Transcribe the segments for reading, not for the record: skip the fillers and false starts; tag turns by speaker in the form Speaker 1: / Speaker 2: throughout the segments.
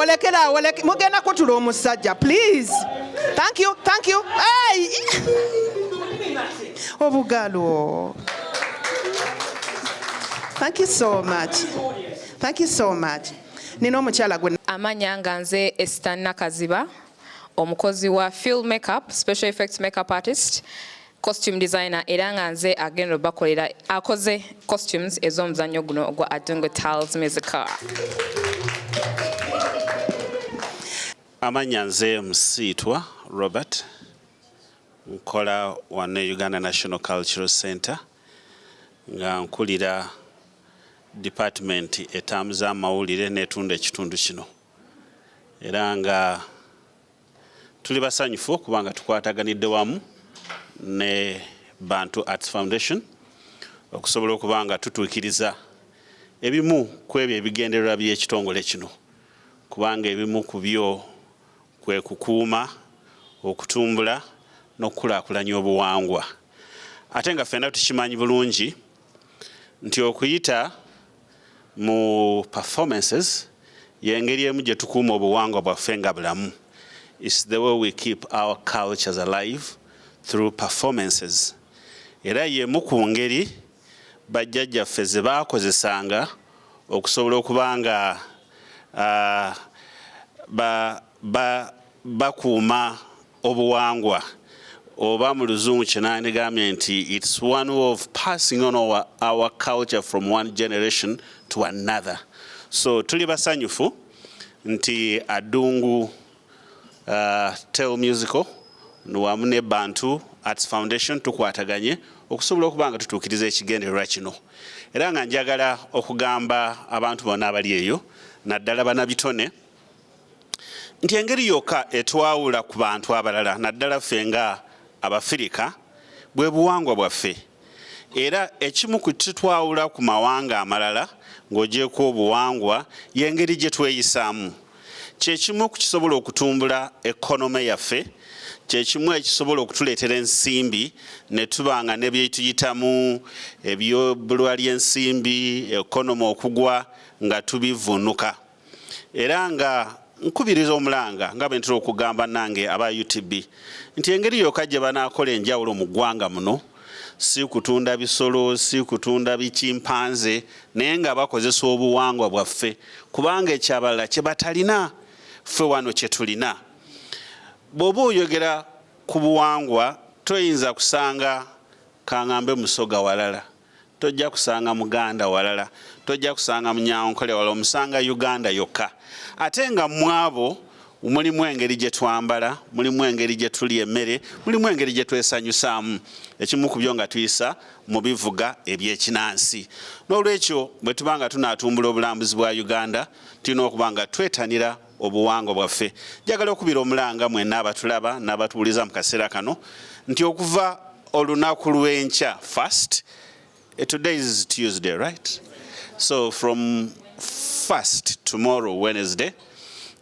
Speaker 1: lekera mugenda kutula omusajja please. Thank you. Hey. Obugalo. Thank you so much. Nino omukyala gwe
Speaker 2: amanya nga nze Esther Nakaziba, omukozi wa film makeup, special effects makeup artist, costume designer era nga nze agenda bakolera akoze costumes ez'omuzannyo guno ogwa Adungu Tales musical.
Speaker 3: Amanya nze Msiitwa Robert, nkola wano Uganda National Cultural Center nga nkulira department etambuza amawulire netunda ekitundu kino era nga tuli basanyufu kubanga tukwataganidde wamu ne Bantu Arts Foundation okusobola okubanga tutuukiriza ebimu ku ebyo ebigendererwa by'ekitongole kino kubanga ebimu ku byo kwe kukuuma okutumbula n'okukulaakulanya obuwangwa ate nga ffenna tukimanyi bulungi nti okuyita mu performances yengeri emu gye tukuuma obuwangwa bwaffe nga bulamu. It's the way we keep our cultures alive through performances. Era yemu ku ngeri bajjajjaffe ze baakozesanga okusobola okubanga bakuuma obuwangwa oba mu luzungu kyenandigambye nti it's one way of passing on our culture from one generation to another. So tuli basanyufu nti Adungu Tale Musical wamu ne Bantu Arts Foundation tukwataganye okusobola okubanga tutuukiriza ekigendererwa kino era nga njagala okugamba abantu bonna abali eyo naddala banabitone nti engeri yokka etwawula ku bantu abalala naddala ffe nga Abafirika bwe buwangwa bwaffe era ekimu ku kitwawula ku mawanga amalala ng'ogyeko obuwangwa y'engeri gye tweyisaamu kyekimu ku kisobola okutumbula ekonome yaffe kyekimu ekisobola okutuleetera ensimbi ne tubanga ne byetuyitamu ebyobulwa ly'ensimbi ekonome okugwa nga tubivunuka era nga nkubiriza omulanga nga bwe ntera okugamba nange aba UTB nti engeri yokka gye banaakola enjawulo mu ggwanga muno si kutunda bisolo si kutunda bikimpanze naye nga bakozesa obuwangwa bwaffe kubanga ekyabalala kye batalina ffe wano kye tulina. Bw'oba oyogera ku buwangwa toyinza kusanga kaŋŋambe Musoga walala, tojja kusanga Muganda walala, tojja kusanga Munyankole walala, omusanga Uganda yokka. Ate nga mu abo mulimu engeri gye twambala, mulimu engeri gye tulya emmere, mulimu engeri gye twesanyusaamu, ekimu ku byo nga tuyisa mu bivuga ebyekinansi. N'olwekyo bwe tubanga tunaatumbula obulambuzi bwa Uganda tulina okuba nga twetanira obuwangwa bwaffe. Njagala okubira omulanga mwenna abatulaba n'abatuwuliza mu kaseera kano nti okuva olunaku lw'enkya first, today is Tuesday, right? So from first tomorrow Wednesday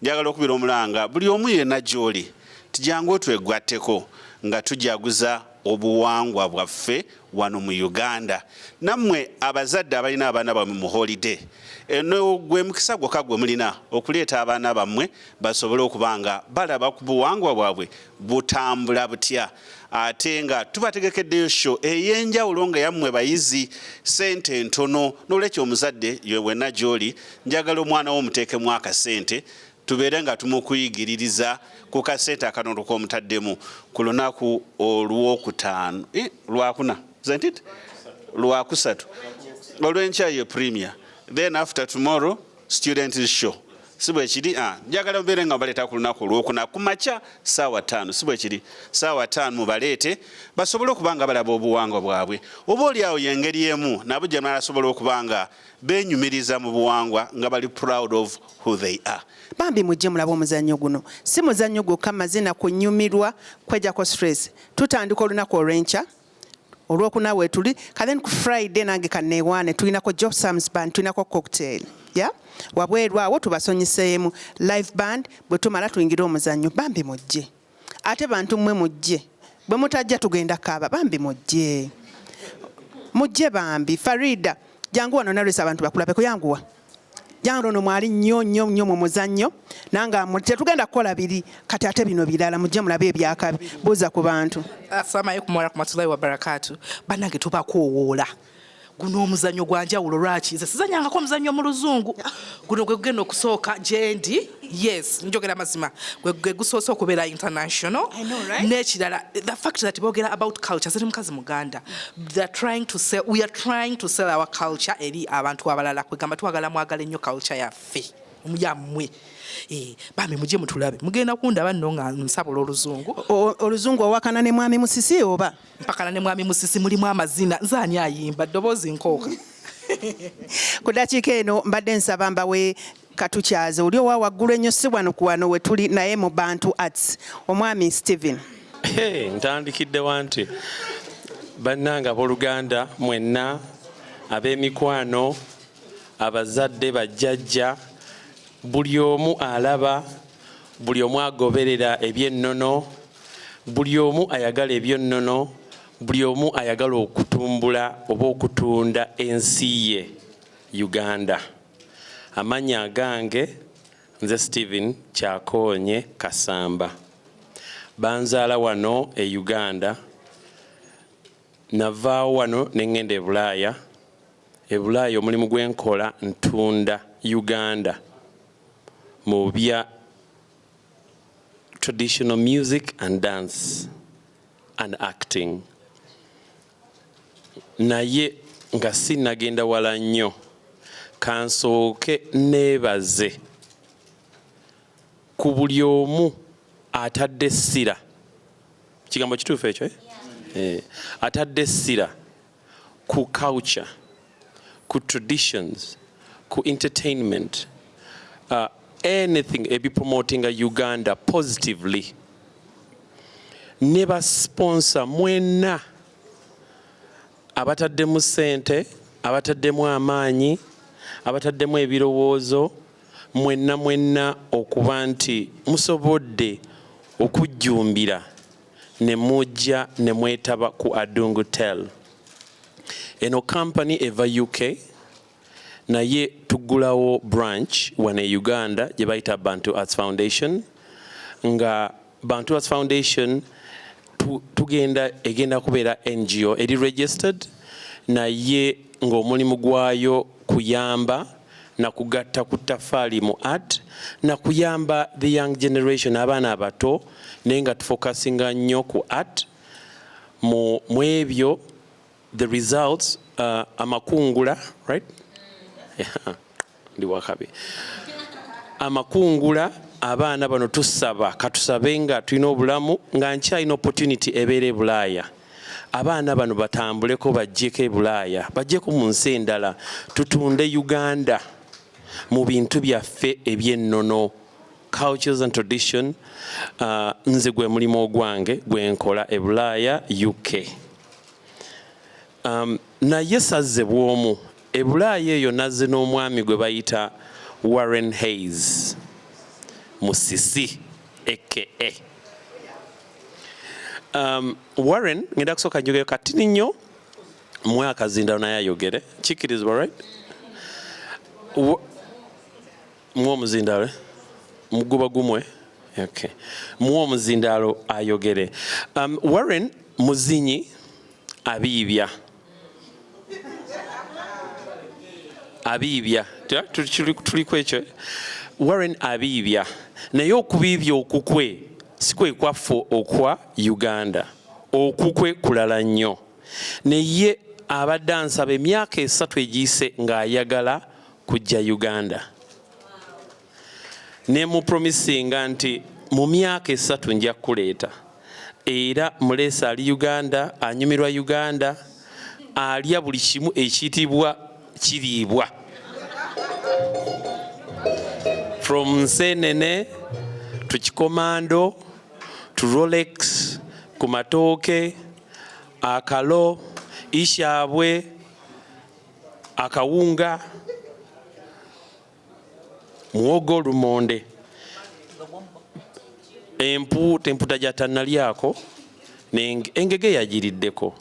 Speaker 3: njagala okubira omulanga buli omu yenna gy'oli tijangu otwegwatteko nga tujaguza obuwangwa bwaffe wano mu Uganda. Nammwe abazadde abalina abaana bammwe mu holiday eno gwe mukisa gwokka gwe mulina okuleeta abaana bammwe basobole okubanga balaba ku buwangwa bwabwe butambula butya ate nga tubategekeddeyo show ey'enjawulo nga yammwe bayizi sente ntono. N'olwekyo omuzadde wenna gy'oli njagala omwana wo omuteekemu akasente tubeere nga tumukuyigiririza ku kasente akanono k'omutaddemu ku lunaku olwokutaano lwakuna lwakusatu olw'enkya ye premier, then after tomorrow student show si bwe kiri. Njagala mubeere nga mbaleeta ku lunaku olwokuna ku makya ssaawa 5 si bwe kiri ssaawa 5 mubaleete basobole okuba nga balaba obuwangwa bwabwe. Oba oli awo y'engeri emu nabo gye banasobola okuba nga beenyumiriza mu buwangwa nga bali proud of who they are.
Speaker 1: Bambi mujje mulaba omuzannyo guno si muzannyo gwokka mazina kunyumirwa kwejjako stress. Tutandika olunaku olw'enkya olwokuna weetuli then ku Friday nange kanneewaane tulinako Josams band tulinako cocktail wabweru awo tubasonyiseemu live band bwe tumala tuyingira omuzannyo. Bambi mujje ate bantu mmwe mujje bwe mutajja tugenda kaaba. Bambi mujje bambi. Farida jangu wano nalwesa abantu bakulabe kuyanguwa jangalo no mwali nnyo mu muzannyo nanga tetugenda kukola biri kati ate bino birala mujje mulabe ebyakabi buuza ku bantu.
Speaker 4: Assalamu alaikum warahmatullahi wabarakatuh. Bannange tubakowoola guno omuzannyo gwa njawulo lwaki nze sizannyangako omuzannyo mu luzungu guno gwe gugenda okusooka gyendi yes njogera mazima gwe gusoose okubeera international n'ekirala the fact that boogera about culture ziri mukazi muganda we are trying to sell our culture eri abantu abalala kwegamba twagala mwagala ennyo culture yaffe yammwe bami mujye mutulabe mugenda kundaba nno nga nsabula oluzungu
Speaker 1: owakana ne mwami Musisi oba
Speaker 4: mpakana ne mwami Musisi mulimu amazina nzaani ayimba ddoboozi nkooka
Speaker 1: ku dakiika eno mbadde nsaba mbawe katukyaze oli owa waggulu ennyo si wano ku wano we tuli naye mu Bantu Arts omwami Stephen.
Speaker 5: Ntandikidde wanti bannanga abooluganda mwenna ab'emikwano abazadde bajjajja buli omu alaba buli omu agoberera ebyennono buli omu ayagala ebyennono buli omu ayagala okutumbula oba okutunda ensi ye Uganda. Amannya agange nze Stephen Kyakoonye Kasamba. Banzaala wano e Uganda. Navaawo wano ne ŋŋenda e Bulaaya. E Bulaaya omulimu gwe nkola ntunda Uganda mu bya traditional music and dance and acting. Naye nga sinnagenda wala nnyo kansooke neebaze ku buli omu atadde essira kigambo kituufu ekyo atadde essira ku culture ku traditions ku entertainment anything ebi promoting a Uganda positively. Neba sponsor mwenna abataddemu ssente abataddemu amaanyi abataddemu ebirowoozo mwenna okuba nti musobodde okujjumbira ne mujja ne mwetaba ku Adungu Tel. Eno company eva UK naye tuggulawo branch wane Uganda gye bayita Bantu Arts Foundation nga Bantu Arts Foundation egenda kubeera NGO eri registered naye ng'omulimu gwayo kuyamba na kugatta ku ttafaali mu art na kuyamba the young generation abaana abato naye nga tufokasinga nnyo ku art mu ebyo the results amakungula right ndi wakabi amakungula abaana bano tusaba katusabe nga tulina obulamu nga nkyalina opportunity ebeera e Bulaaya abaana bano batambuleko bajjeko e Bulaaya bajjeko mu nsi endala tutunde Uganda mu bintu byaffe ebyennono cultures and tradition. Nze gwe mulimu ogwange gwe nkola e Bulaaya UK. Naye sazze bw'omu e Bulaaya eyo nazze n'omwami gwe bayita Warren Hayes Musisi aka Warren ngenda kusooka njogere kati nnyo mwaka zindalo naye ayogere kikirizibwa right muwa omuzindalo muguba gumwe okay muwa omuzindalo ayogere Warren muzinyi abiibya tuliko ekyo Warren abiibya naye okubiibya okukwe sikwe kwaffe okwa Uganda okukwe kulala nnyo naye abadde ansaba emyaka 3 egiyise ng'ayagala kujja Uganda ne mu promisinga nti mu myaka 3 nja kuleeta era muleesa ali Uganda anyumirwa Uganda alya buli kimu ekiyitibwa kiriibwa from nsenene to kikomando to Rolex ku matooke akalo ishabwe akawunga muwogo lumonde emputa gyatanalyako engege yagiriddeko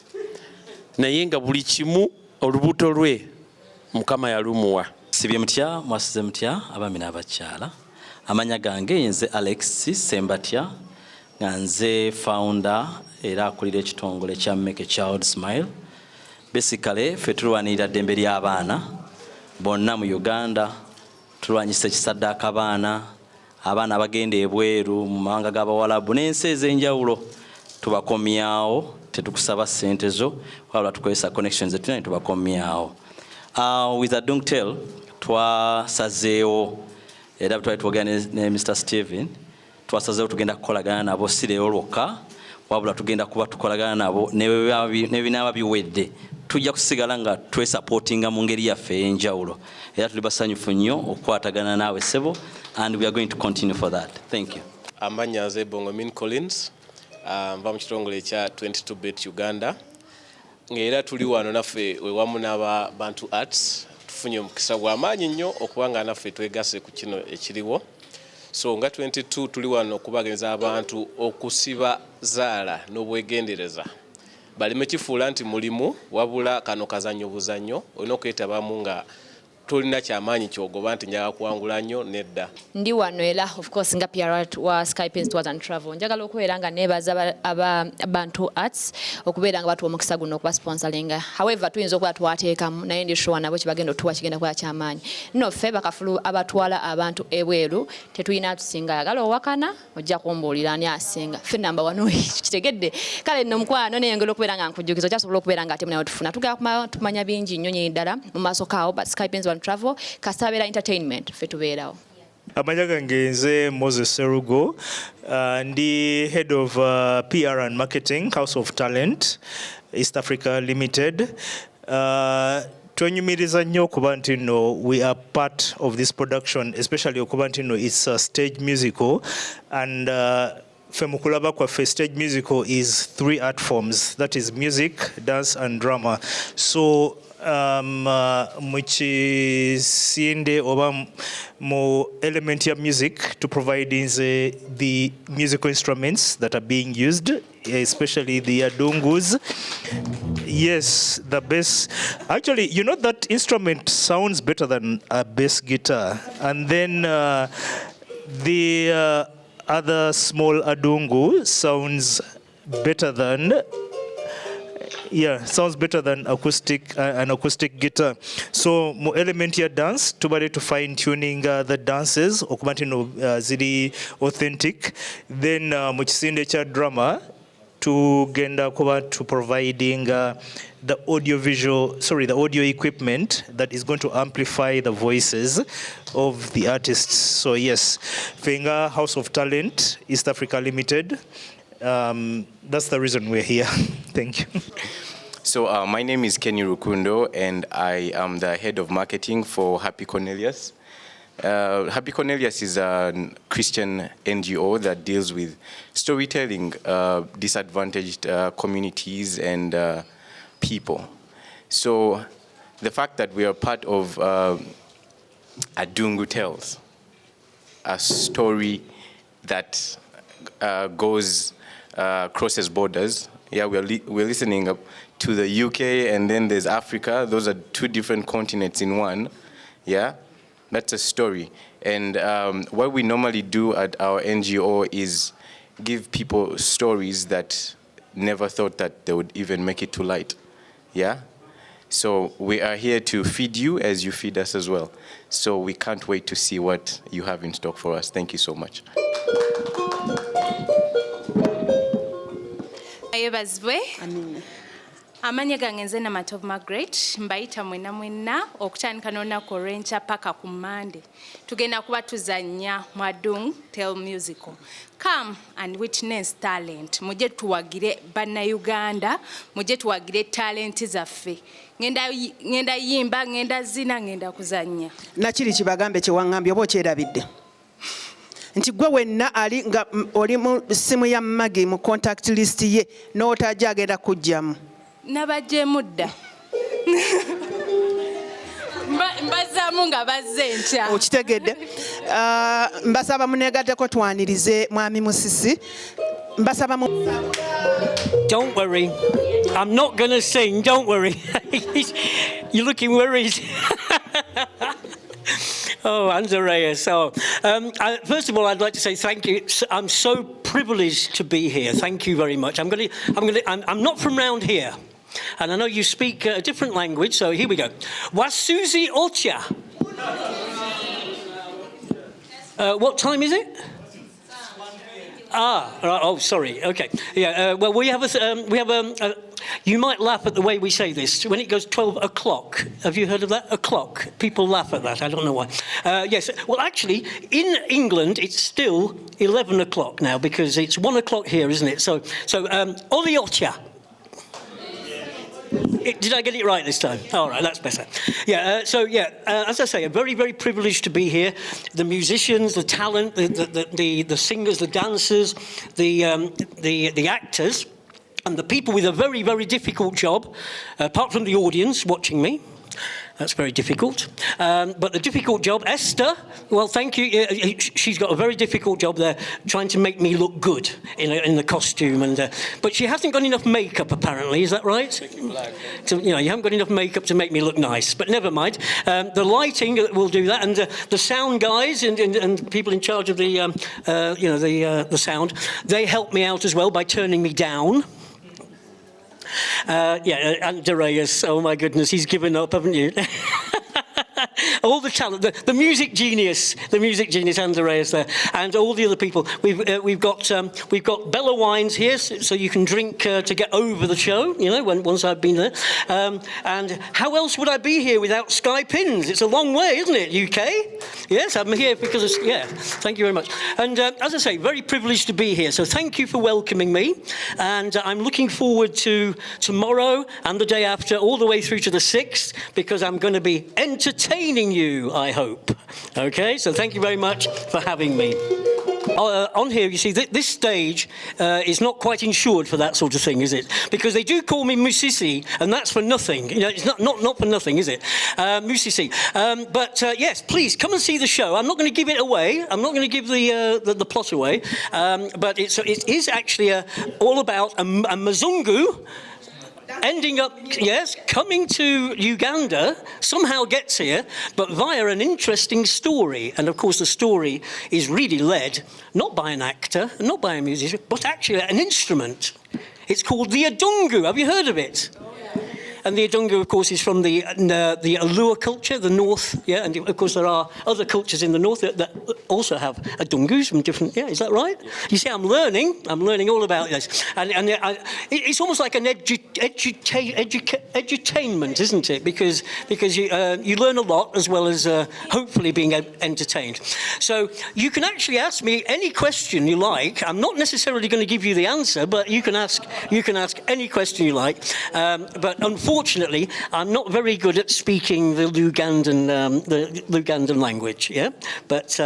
Speaker 5: naye nga buli kimu olubuto lwe Mukama yalumuwa
Speaker 6: Sibye mutya mwasize mutya abami n'abakyala. Amanya gange nze Alex Sembatya nga nze founder era akulira ekitongole kya Make a Child Smile. Basically ffe tulwanirira ddembe ly'abaana bonna mu Uganda, tulwanyisa ekisaddaaka abaana abagenda ebweru mu mawanga g'Abawalabu n'ensi ez'enjawulo. Tubakomyawo, tetukusaba ssente zo wabula tukozesa connections zetulina ne tubakomyawo. With Adungu twasazeewo era twali twogera ne Mr. Steven, twasazeewo tugenda kukolagana nabo si leero lwokka wabula tugenda kuba tukolagana nabo ne binaaba biwedde. Tujja kusigala nga twesapotinga mu ngeri yaffe ey'enjawulo era tuli basanyufu nnyo okukwatagana naawe ssebo, and we are going to continue for that. Thank you.
Speaker 7: Amanya nze Bongomin Collins, nva mu kitongole ekya 22-bit Uganda, ng'era tuli wano naffe wewamu n'Abantu Arts. Tufunye omukisa gw'amaanyi nnyo okuba nga naffe twegase ku kino ekiriwo. So nga 22 tuli wano okubagenza abantu okusiba zaala n'obwegendereza. Balime kifuula nti mulimu wabula kano kazannyo buzannyo, olina okwetabamu nga tolina kyamaanyi kyogoba nti njaga kuwangula nnyo nedda.
Speaker 8: Ndi wano era of course nga PR wa Skype Tours and Travel. Njagala okubeera nga neebaza Abantu Arts okubeera nga batuwa omukisa guno okuba sponsoringa. However tuyinza okuba twateekamu naye ndi sure nabo kibagenda otuwa kigenda kuba kyamaanyi. Nno ffe bakafulu abatwala abantu ebweru tetulina tusinga yagala owakana ojja kumbuulira ani asinga. Ffe namba wano kitegedde. Kale nno mukwano n'engero okubeera nga nkujjukiza okyasobola okubeera nga ate munayo tufuna. Tugenda tumanya bingi nnyo nnyini ddala mu maaso kaawo but Skype and Travel kasabera entertainment fe tubeerawo.
Speaker 9: Amanya gange nze Moses Serugo, ndi head of PR and marketing, House of Talent, East Africa Limited. Twenyumiriza nnyo okuba nti nno we are part of this production, especially okuba nti nno it's a stage musical, and ffe mu kulaba kwaffe stage musical is 3 art forms, that is music, dance and drama. So mu kisinde oba mu element ya music to provide the musical instruments that are being used, especially the Adungus. Yes, the bass. Actually, you know that instrument sounds better than a bass guitar. And then the other small Adungu sounds better than acoustic an acoustic guitar. So mo element ya dance tubale to fine tuning the dances okuba nti no ziri authentic. Then mu kisinde kya drama tugenda kuba to providing the audio equipment that is going to amplify the voices of the artists. So yes, Fenga House of Talent East Africa Limited, that's the reason we're here. Thank you.
Speaker 10: So my name is Kenny Rukundo, and I am the head of marketing for Happy Cornelius. Happy Cornelius is a Christian NGO that deals with storytelling, disadvantaged communities and people. So the fact that we are part of Adungu Tells, a story that crosses borders. Yeah, we're listening up to the UK, and then there's Africa. Those are 2 different continents in one. Yeah, that's a story. And what we normally do at our NGO is give people stories that never thought that they would even make it to light. Yeah. So we are here to feed you as you feed us as well. So we can't wait to see what you have in stock for us. Thank you so much.
Speaker 11: Ayebazwe. Amen. Amanya gange nze Namatov Margaret, mbayita mwena okutandika n'olunaku olw'enkya paka ku Monday. Tugenda kuba tuzannya mu Adungu Tell Musical. Come and witness talent. Muje tuwagire bannayuganda, muje tuwagire talent zaffe. Ngenda yimba, ngenda zina, ngenda kuzannya. Nakiri kibagambe kyewangambye oba okyerabidde. Nti gwe wenna ali nga oli mu simu ya Magi mu contact list ye n'otajja agenda kujjamu. Nabajjemu dda. Mbazaamu nga bazze nkya. Okitegedde. Mbasaba muneegatteko twanirize mwami Musisi. Mbasaba mu...
Speaker 12: Don't worry. I'm not going to sing. Don't worry. You're looking worried. Oh, Andrea. So, first of all, I'd like to say thank you. I'm so privileged to be here. Thank you very much. I'm not from round here, and I know you speak a different language. So here we go. Wasuzi Ocha. What time is it? Right, oh, sorry. Okay. Yeah. Well, we have a. You might laugh at the way we say this. When it goes 12 o'clock, have you heard of that? O'clock. People laugh at that. I don't know why. Yes. Well, actually, in England, it's still 11 o'clock now because it's 1 o'clock here, isn't it? So, Oliocha. Did I get it right this time? All right, that's better. Yeah. As I say, I'm very, very privileged to be here. The musicians, the talent, the singers, the dancers, the actors, and the people with a very, very difficult job, apart from the audience watching me. That's very difficult. But the difficult job, Esther, well, thank you. She's got a very difficult job there, trying to make me look good in the costume. But she hasn't got enough makeup, apparently. Is that right? So, you haven't got enough makeup to make me look nice. But never mind. The lighting will do that, and the sound guys and people in charge of the sound, they help me out as well by turning me down. Andreas, oh my goodness, he's given up, haven't you? All the talent, the music genius Andreas there, and all the other people. We've got Bella wines here, so you can drink to get over the show. Once I've been there. And how else would I be here without Sky Pins? It's a long way, isn't it, UK? Yes, I'm here because of, Thank you very much. And as I say, very privileged to be here. So thank you for welcoming me. And I'm looking forward to tomorrow and the day after, all the way through to the 6th, because I'm going to be entertaining you, I hope. Okay, so thank you very much for having me. On here, you see, this stage is not quite insured for that sort of thing, is it? Because they do call me Musisi, and that's for nothing. It's not for nothing, is it? Musisi. But yes, please come and see the show. I'm not going to give it away. I'm not going to give the plot away. But it is actually all about a Muzungu ending up, coming to Uganda, somehow gets here, but via an interesting story. And of course, the story is really led not by an actor, not by a musician, but actually an instrument. It's called the Adungu. Have you heard of it? And the Adungu, of course, is from the Alua culture, the north, and of course there are other cultures in the north that also have Adungus from different, is that right? Yeah. You see, I'm learning all about this. And it's almost like an edutainment, isn't it? Because you learn a lot as well as hopefully being entertained. So you can actually ask me any question you like. I'm not necessarily going to give you the answer, but you can ask any question you like. But unfortunately, I'm not very good at speaking the Ugandan language. Yeah, but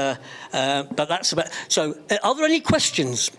Speaker 12: that's about. So, are there any questions?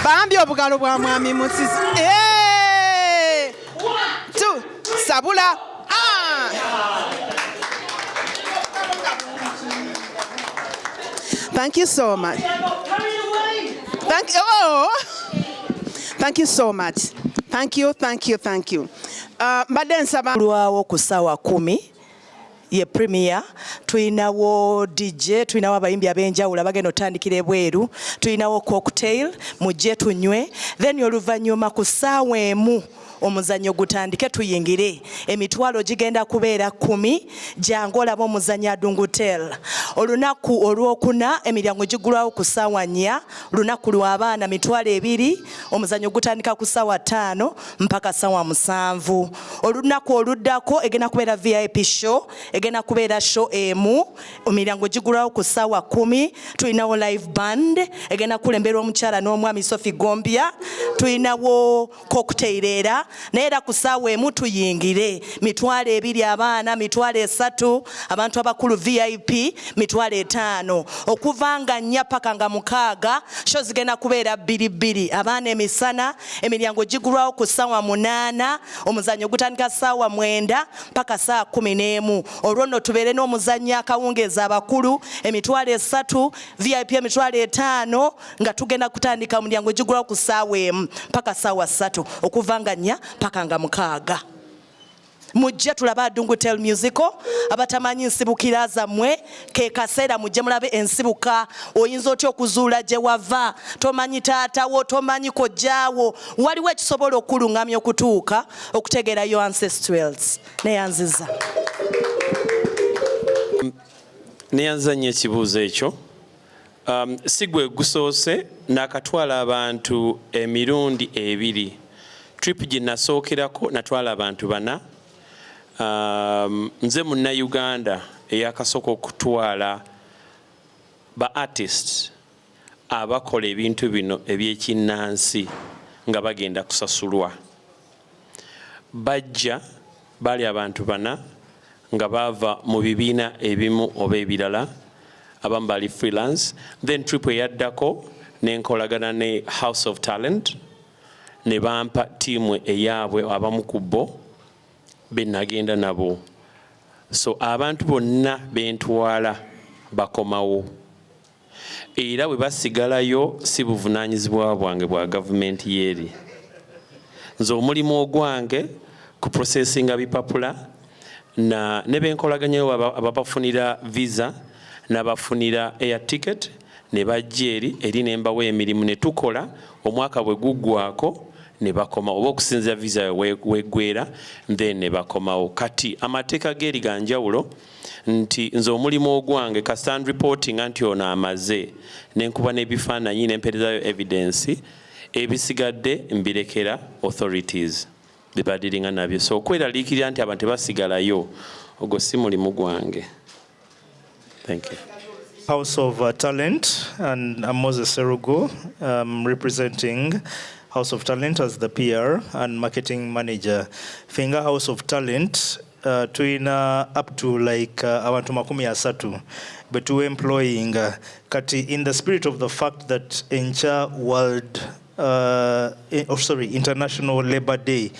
Speaker 1: Bambi obugalo bwa mwami Musisi. Tu sabula. Thank you so much. Thank you so much. Thank you. Mbadde nsaba
Speaker 13: lwawo ku ssaawa 10 ye premier, tuinawo DJ, tuinawo abayimbi abenjawulo abagenda otandikira ebweru, tuinawo cocktail mujje tunywe, then oluvannyuma ku ssaawa emu omuzannyo gutandike tuyingire. Emitwalo gigenda kubeera 10 jangu olaba omuzannyo Adungu Tell. Olunaku olwokuna emiryango gigulwawo ku ssaawa 4, lunaku lw'abaana mitwalo 2, omuzannyo gutandika ku ssaawa 5 mpaka ssaawa 7. Olunaku oluddako egenda kubeera VIP show, egenda kubeera show emu, emiryango gigulwawo ku ssaawa 10. Tulinawo live band egenda kulemberwa omukyala n'omwami Sophie Gombia, tulinawo cocktail era neera ku ssaawa emu tuyingire. Mitwalo 2 abaana, mitwalo 3 abantu abakulu VIP, mitwalo 5. Okuva nga 4 paka nga 6 show zigenda kubeera 2. Abaana emisana emiryango gigulwawo ku ssaawa 8, omuzannyo gutandika ssaawa 9 paka ssaawa 11. Olwo nno tubeere n'omuzannyo akawungeeza abakulu emitwalo 3, VIP emitwalo 5 nga tugenda kutandika omulyango gigulwawo ku ssaawa 1 paka ssaawa 3 okuva nga 4 paka nga 6. Mujje tulaba Adungu Tell musical. Abatamanyi nsibukira zammwe ke kaseera mujje mulabe ensibuka. Oyinza otya okuzuula gye wava, tomanyi taatawo, tomanyi kojjaawo, waliwo ekisobola okulungamya okutuuka okutegeera your ancestrals. Neyanziza
Speaker 5: neyanzanya ekibuuzo ekyo. Si gwe gusoose n'akatwala abantu emirundi 2. Trip gye nasookerako natwala abantu 4. Nze Munnayuganda eyakasooka okutwala ba artists abakola ebintu bino ebyekinnansi nga bagenda kusasulwa. Bajja bali abantu 4 nga bava mu bibiina ebimu oba ebirala, abamu bali freelance. Then trip eyaddako nenkolagana ne House of Talent ne bampa tiimu eyaabwe abamu ku bo be nagenda nabo. So abantu bonna bentwala bakomawo. Era bwe basigalayo si buvunaanyizibwa bwange bwa gavumenti yeeri. Nze omulimu ogwange ku processinga bipapula na ne benkolaganyayo ababafunira visa n'abafunira air ticket ne bajja eri ne mbawa emirimu ne tukola omwaka bwe guggwako ne bakoma oba okusinza visa weggwera then ne bakomawo. Kati amateeka geeri ga njawulo nti nze omulimu ogwange kastan reporting nti ono amaze nenkuba n'ebifaananyi n'empeerezayo evidence, ebisigadde mbirekera authorities bebadiringa nabyo. So okweraliikirira nti abantu tebasigalayo ogwo si mulimu gwange. Thank you.
Speaker 9: House of Talent, and I'm Moses Serugo, representing House of Talent as the PR and marketing manager. Finga House of Talent, tuina up to like abantu 30, but we employing kati in the spirit of the fact that encha International Labor Day.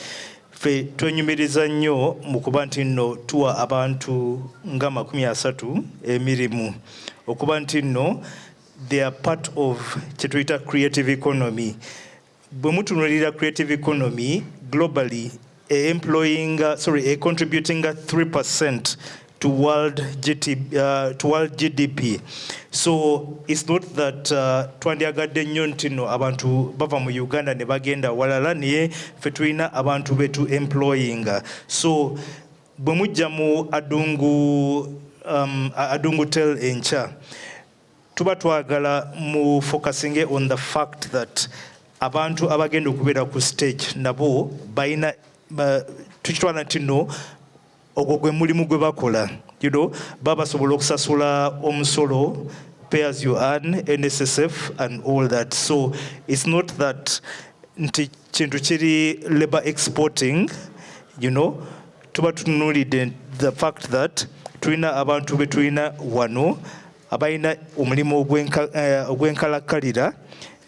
Speaker 9: Fe twenyumiriza nnyo mu kuba nti nno tuwa abantu nga 30 emirimu okuba nti nno they are part of kyetuyita creative economy. Bwe mutunuulira creative economy globally contributing 3% to world GDP. So it's not that twandyagadde nnyo nti nno abantu bava mu Uganda ne bagenda walala, naye ffe tulina abantu betu employing. So bwe mujja mu Adungu Tell enkya tuba twagala mu focusing on the fact that abantu abagenda okubeera ku stage nabo balina tukitwala nti nno ogwo gwe mulimu gwe bakola, baba basobola okusasula omusolo, pay as you earn, NSSF and all that. So it's not that nti kintu kiri labor exporting, tuba tunuulidde the fact that tulina abantu be tulina wano abalina omulimu ogw'enkalakkalira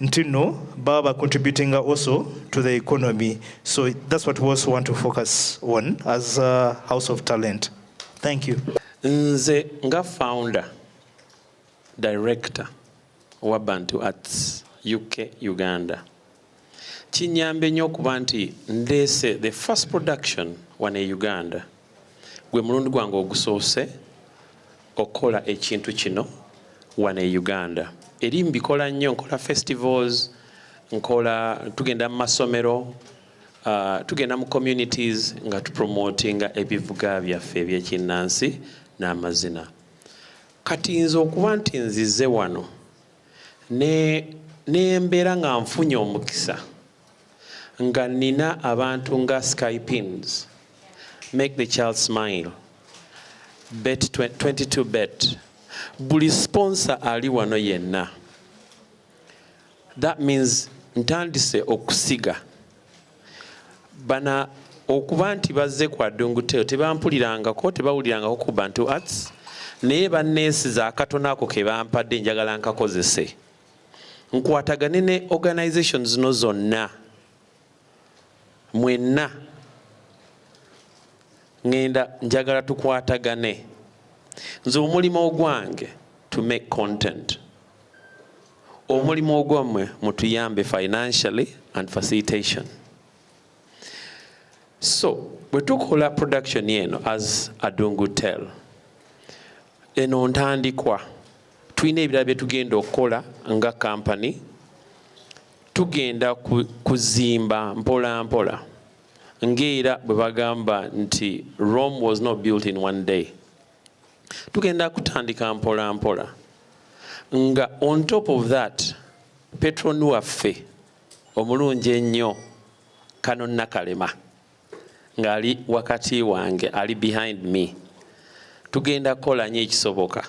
Speaker 9: nti nno baba contributing also to the economy. So that's what we also want to focus on as a House of Talent. Thank you.
Speaker 5: Nze nga founder, director wa Bantu Arts UK Uganda. Kinyambe nnyo okuba nti ndeese the first production wane Uganda gwe mulundi gwange ogusoose okola ekintu kino wano e Uganda. Eri mbikola nnyo, nkola festivals, tugenda mu masomero, tugenda mu communities nga tupromotinga ebivuga byaffe ebyekinnansi n'amazina. Kati nze okuba nti nzize wano nembeera nga nfunye omukisa nga nina abantu nga Skypins, Make the Child Smile, Bet 22 Bet, buli sponsor ali wano yenna. That means ntandise okusiga bana okuba nti bazze ku Adungu tebampulirangako, tebawulirangako ku Bantu Arts, naye banneesiza akatono ako ke bampadde njagala nkakozese. Nkwatagane ne organizations zino zonna mwenna ngenda njagala tukwatagane. Nze omulimo ogwange to make content. Omulimo ogwammwe mutuyambe financially and facilitation. So, bwe tukola production yeno as Adungu Tell, eno ntandikwa tulina ebirala bye tugenda okukola nga company, tugenda kuzimba mpola mpola. Ngera bwe bagamba nti Rome was not built in one day. Tugenda kutandika mpola mpola. Nga on top of that, petronu waffe omulungi ennyo Kano Nakalema nga ali wakati wange, ali behind me. Tugenda kola nnyo ekisoboka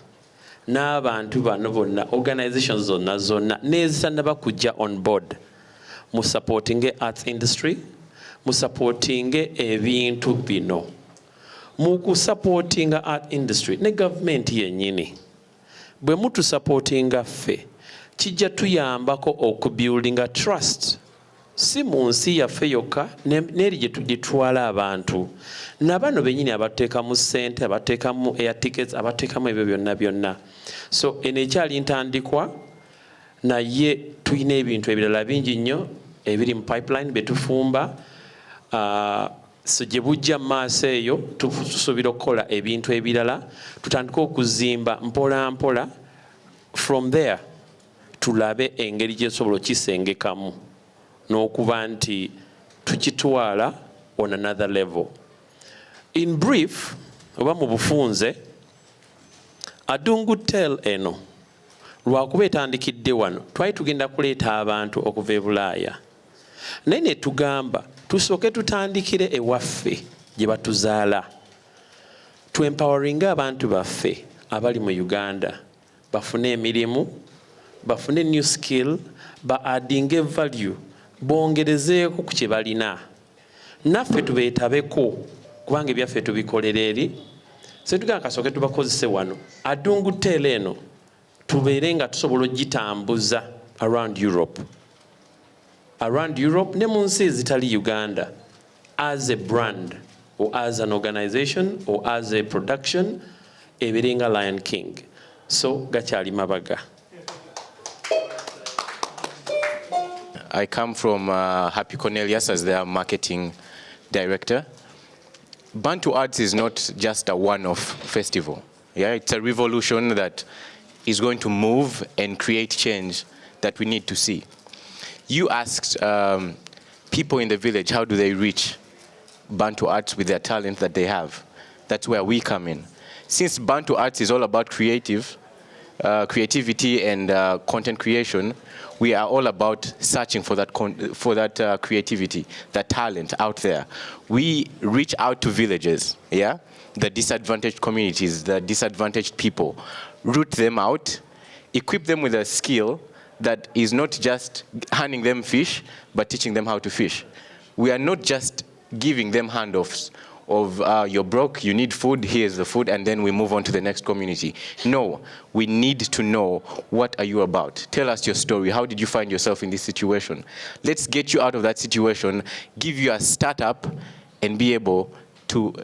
Speaker 5: n'abantu bano bonna, organizations zonna nezitannaba kujja on board mu supporting arts industry, mu supporting ebintu bino, mu supporting art industry ne government yennyini. Bwe mutu supporting ffe kijja tuyambako okubuildinga trust, si mu nsi yaffe yokka n'eri gye tugitwala abantu nabano bennyini abateekamu ssente, abateekamu air tickets, abateekamu ebyo byonna. So eno ekyali ntandikwa, naye tulina ebintu ebirala bingi nnyo ebiri mu pipeline betufumba. So gye bujja mu maaso eyo tusuubira okukola ebintu ebirala, tutandika okuzimba mpola mpola. From there tulabe engeri gye tusobola okisengekamu n'okuba nti tukitwala on another level. In brief, oba mu bufunze, Adungu Tell eno lwakuba etandikidde wano, twali tugenda kuleeta abantu okuva e Bulaaya, naye ne tugamba tusooke tutandikire ewaffe gye batuzaala, tu-empoweringa abantu baffe abali mu Uganda bafune emirimu, bafune new skill, ba-addinge value, bongerezeeko ku kye balina, naffe tubeetabeko kubanga ebyaffe tubikolera eri. Se tugamba kasooke tubakozese wano Adungu Tell eno tubeere nga tusobola ogitambuza around Europe ne mu nsi ezitali Uganda, as a brand or as an organization or as a production, ebirenga Lion King. So gakyali mabaga.
Speaker 10: I come from Happy Cornelius as their marketing director. Bantu Arts is not just a one-off festival. Yeah, it's a revolution that is going to move and create change that we need to see. You asked people in the village, how do they reach Bantu Arts with their talent that they have? That's where we come in. Since Bantu Arts is all about creativity and content creation, we are all about searching for that creativity, that talent out there. We reach out to villages, yeah, the disadvantaged communities, the disadvantaged people, root them out, equip them with a skill that is not just handing them fish, but teaching them how to fish. We are not just giving them handoffs of you're broke, you need food, here's the food, and then we move on to the next community. No, we need to know, what are you about? Tell us your story. How did you find yourself in this situation? Let's get you out of that situation, give you a startup, and be able to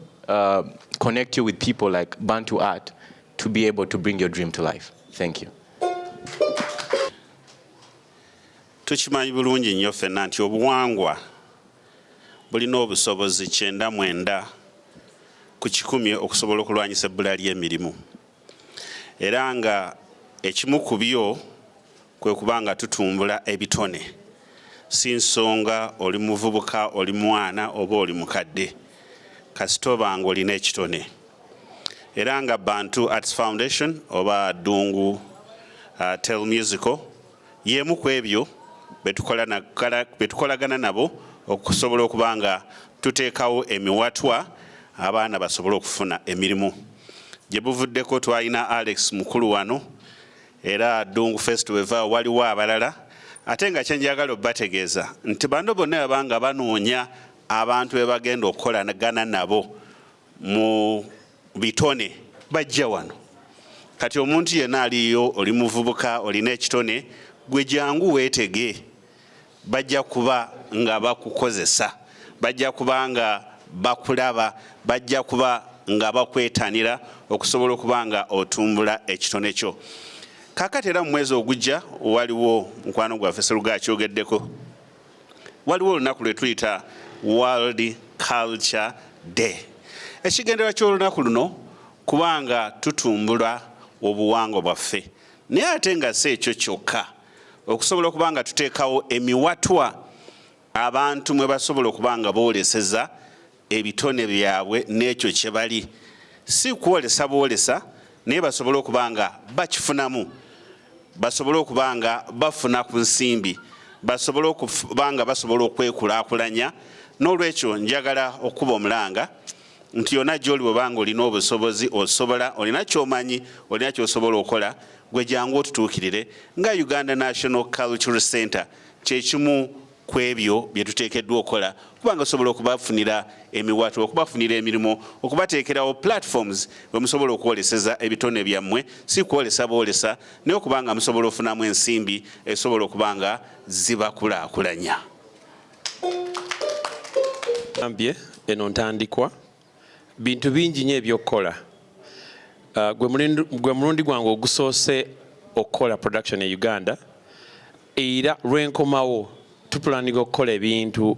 Speaker 10: connect you with people like Bantu Art to be able to bring your dream to life. Thank you.
Speaker 3: Tukimanyi bulungi nnyo ffenna nti obuwangwa bulina obusobozi 99 ku 100 okusobola okulwanyisa ebbula ly'emirimu. Era nga ekimu ku byo kwe kubanga tutumbula ebitone. Si nsonga oli muvubuka, oli mwana oba oli mukadde. Kasita oba nga olina ekitone. Era nga Bantu Arts Foundation oba Adungu Tel Musical yemu ku ebyo betukolagana nabo okusobola okubanga tuteekawo emiwatwa abaana basobola okufuna emirimu. Gye buvuddeko twalina Alex mukulu wano era Adungu Festival waliwo abalala ate nga kyenjagala obbategeeza nti bano bonna abanga banoonya abantu be bagenda okukolagana nabo mu bitone bajja wano. Kati omuntu yenna aliyo oli muvubuka olina ekitone gwe jangu weetege bajja kuba nga bakukozesa bajja kuba nga bakulaba bajja kuba nga bakwetanira okusobola okuba nga otumbula ekitone kyo. Kakati era mu mwezi ogujja waliwo mukwano gwaffe Seruga akyogeddeko waliwo olunaku lwe tuyita World Culture Day. Ekigendera ky'olunaku luno kubanga tutumbula obuwangwa bwaffe naye ate nga si ekyo kyokka okusobola okuba nga tuteekawo emiwatwa abantu mwe basobola okuba nga booleseza ebitone byabwe n'ekyo kye bali. Si kwolesa boolesa naye basobole okuba nga bakifunamu basobole okuba nga bafuna ku nsimbi basobole okuba nga basobola okwekulaakulanya. N'olwekyo njagala okuba omulanga nti yonna gy'oli bw'obanga olina obusobozi osobola olina ky'omanyi olina ky'osobola okukola gwe jangu otutuukirire nga Uganda National Cultural Center kyekimu ku ebyo bye tuteekeddwa okukola kubanga osobola okubafunira emiwatwa okubafunira emirimu okubateekerawo platforms bwe musobola okwoleseza ebitone byammwe si kwolesa boolesa naye okubanga musobola ofunamu ensimbi esobola okuba nga zibakulaakulanya.
Speaker 5: Ambye eno ntandikwa bintu bingi nnyo ebyokukola. Gwe mulundi gwange ogusoose okukola production e Uganda era lwenkomawo tupulaninga okukola ebintu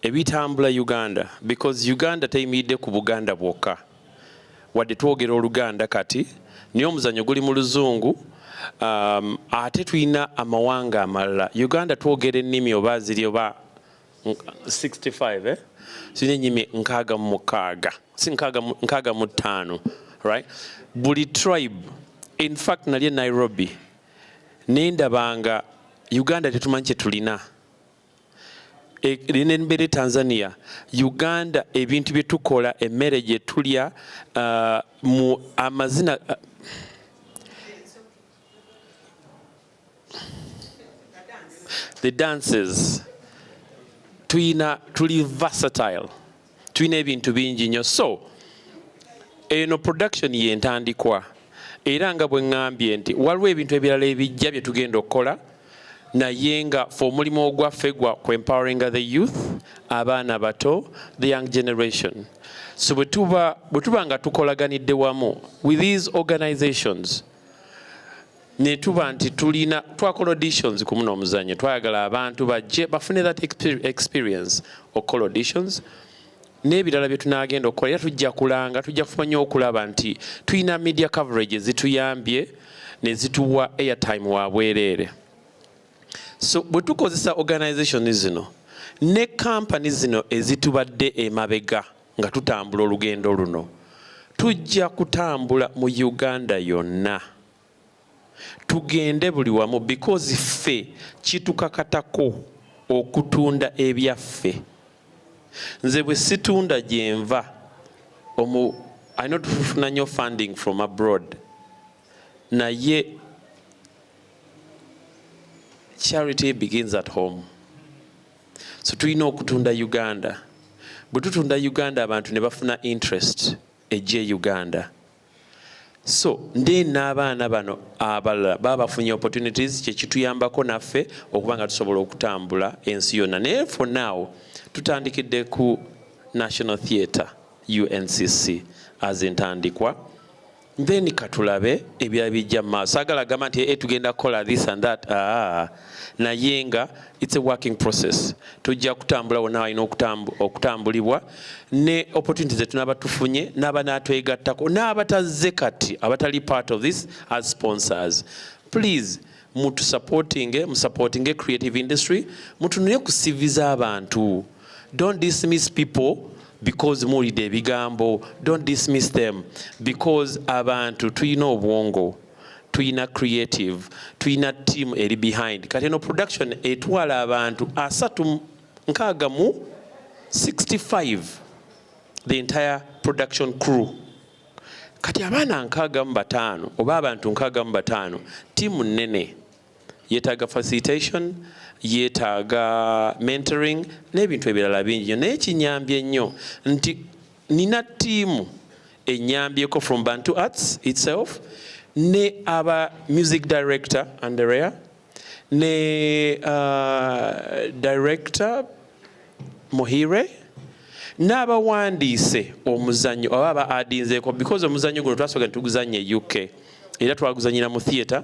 Speaker 5: ebitambula Uganda because Uganda teyimiridde ku Buganda bwokka wadde twogera Oluganda kati naye omuzannyo guli mu Luzungu ate tulina amawanga amalala. Uganda twogera ennimi oba ziri oba 65 sine nyimi nkaga mu ttaano, right? Buli tribe, in fact nali Nairobi nendabanga Uganda tetumanyi kye tulina. Mbere Tanzania, Uganda ebintu bye tukola emmere gye tulya mu amazina the dances tuli versatile, tulina ebintu bingi nnyo. So eno production yentandikwa era nga bwe ŋŋambye nti waliwo ebintu ebirala ebijja bye tugenda okukola naye nga fe omulimu ogwaffe gwa ku empowering the youth, abaana bato, the young generation. So bwe tuba nga tukolaganidde wamu with these organizations ne tuba nti twakola auditions ku muno omuzannyo twayagala abantu bajje bafune that experience okukola auditions n'ebirala bye tunaagenda okukola era tujja kumanya okulaba nti tulina media coverage ezituyambye ne zituwa airtime wa bwereere. So bwe tukozesa organization zino ne company zino ezitubadde emabega nga tutambula olugendo luno tujja kutambula mu Uganda yonna tugende buli wamu because ffe kitukakatako okutunda ebyaffe. Nze bwe situunda gyenva I know tufuna nnyo funding from abroad naye charity begins at home. So tulina okutunda Uganda. Bwe tutunda Uganda abantu ne bafuna interest ejje Uganda. So ndi n'abaana bano abalala babafunye opportunities kye kituyambako naffe okuba nga tusobola okutambula ensi yonna. Naye for now tutandikidde ku National Theatre UNCC as entandikwa then katulabe ebya bijja maaso sagala gamba nti tugenda kukola this and that naye nga it's a working process tujja kutambula wonna alina okutambulibwa ne opportunities zetunaba tufunye n'abanaatwegattako n'abatazze kati abatali part of this as sponsors. Please supporting a creative industry mutunule kusiviza abantu. Don't dismiss people because muwulidde ebigambo. Don't dismiss them because abantu tuyina obwongo, tuyina creative, tuyina team eri behind. Kati eno production etwala abantu 65, the entire production crew. Kati abaana 65 oba abantu 65 team nene yetaaga facilitation, yetaaga mentoring n'ebintu ebirala bingi. Naye kinyambye nnyo nti nina tiimu enyambyeko from Bantu Arts itself ne aba music director Andrea ne director Mohire n'abawandiise omuzannyo oba aba adinzeeko because omuzannyo guno twasooka ntuguzannya UK era twaguzanyira mu theatre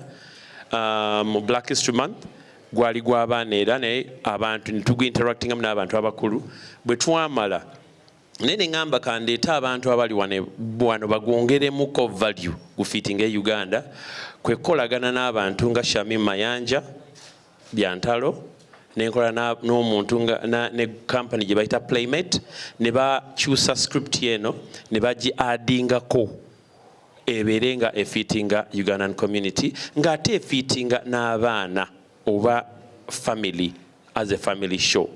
Speaker 5: mu Black History Month gwali gw'abaana era naye abantu ne tugu-interactingamu n'abantu abakulu. Bwe twamala naye ne ŋŋamba kandeeta abantu abali wano bagwongeremuko value gufiitinga e Uganda kwe kukolagana n'abantu nga Shamim Mayanja Byantalo nenkola n'omuntu ne company gye bayita Playmate ne bakyusa script eno ne bagi-addingako ebeere nga efiitinga Ugandan community ng'ate efiitinga n'abaana oba family as a family show.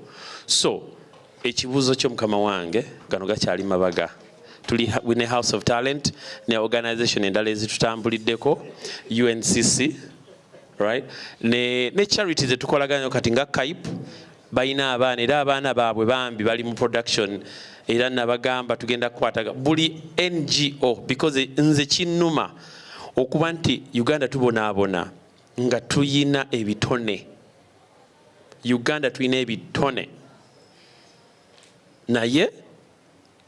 Speaker 5: So ekibuuzo kyo mukama wange gano gakyali mabaga. Tuli ne House of Talent ne organization endala ezitutambuliddeko UNCC, right? Ne charities etukolaganya kati nga KAIP balina abaana era abaana baabwe bambi bali mu production era nabagamba tugenda kukwataga buli NGO because nze kinnuma okuba nti Uganda tubonaabona nga tuyina ebitone. Uganda tuyina ebitone naye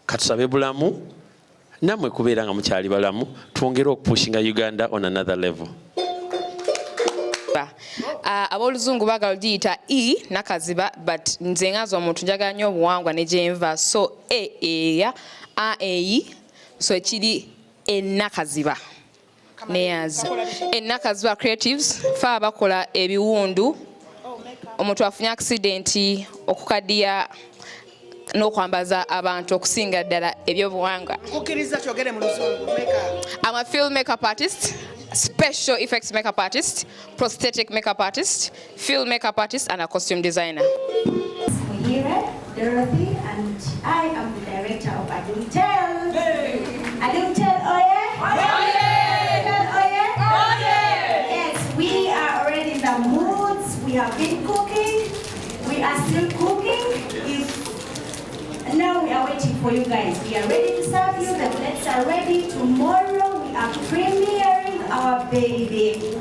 Speaker 5: katusabe bulamu namwe kubeera nga mukyali balamu twongere okupushinga Uganda on another level.
Speaker 2: Ab'oluzungu bagala giyita nakaziba but nze ngaza omuntu njagala nnyo obuwangwa ne gyenva so eya so ekiri enakaziba neyaza enakaziba creatives fa bakola ebiwundu omuntu afunye accident okukadiya n'okwambaza abantu okusinga ddala ebyobuwangwa.
Speaker 1: Nkukiriza kyogere mu luzungu.
Speaker 2: I'm a film makeup artist, special effects makeup artist, prosthetic makeup artist, film makeup artist, and a costume designer.
Speaker 14: Here, Dorothy, and I am the director of Adungu. Adungu, oh yeah? Oh yeah! Oh yeah? Oh yeah! Yes, we are already in the moods. We have been cooking. We are still cooking. Now we are waiting for you guys. We are ready to serve you. The plates are ready. Tomorrow we are premiering our baby.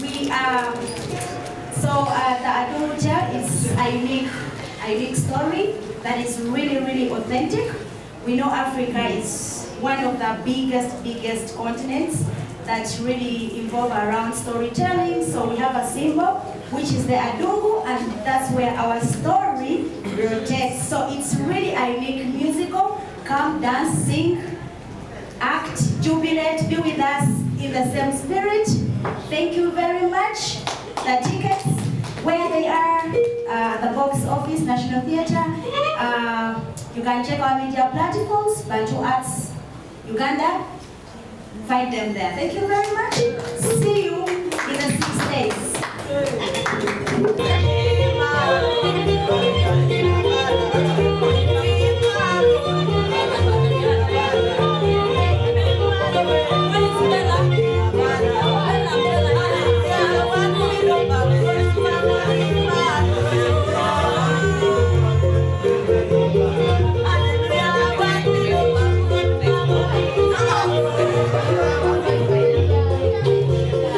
Speaker 14: We are the Adungu is a unique story that is really authentic. We know Africa is one of the biggest continents that really involve around storytelling. So we have a symbol, which is the Adungu, and that's where our story rotates. So it's really a unique musical. Come, dance, sing, act, jubilate, be with us in the same spirit. Thank you very much. The tickets, where they are, the box office, National Theatre. You can check our media platforms, Bantu Arts Uganda. Find them there. Thank you very much. See you.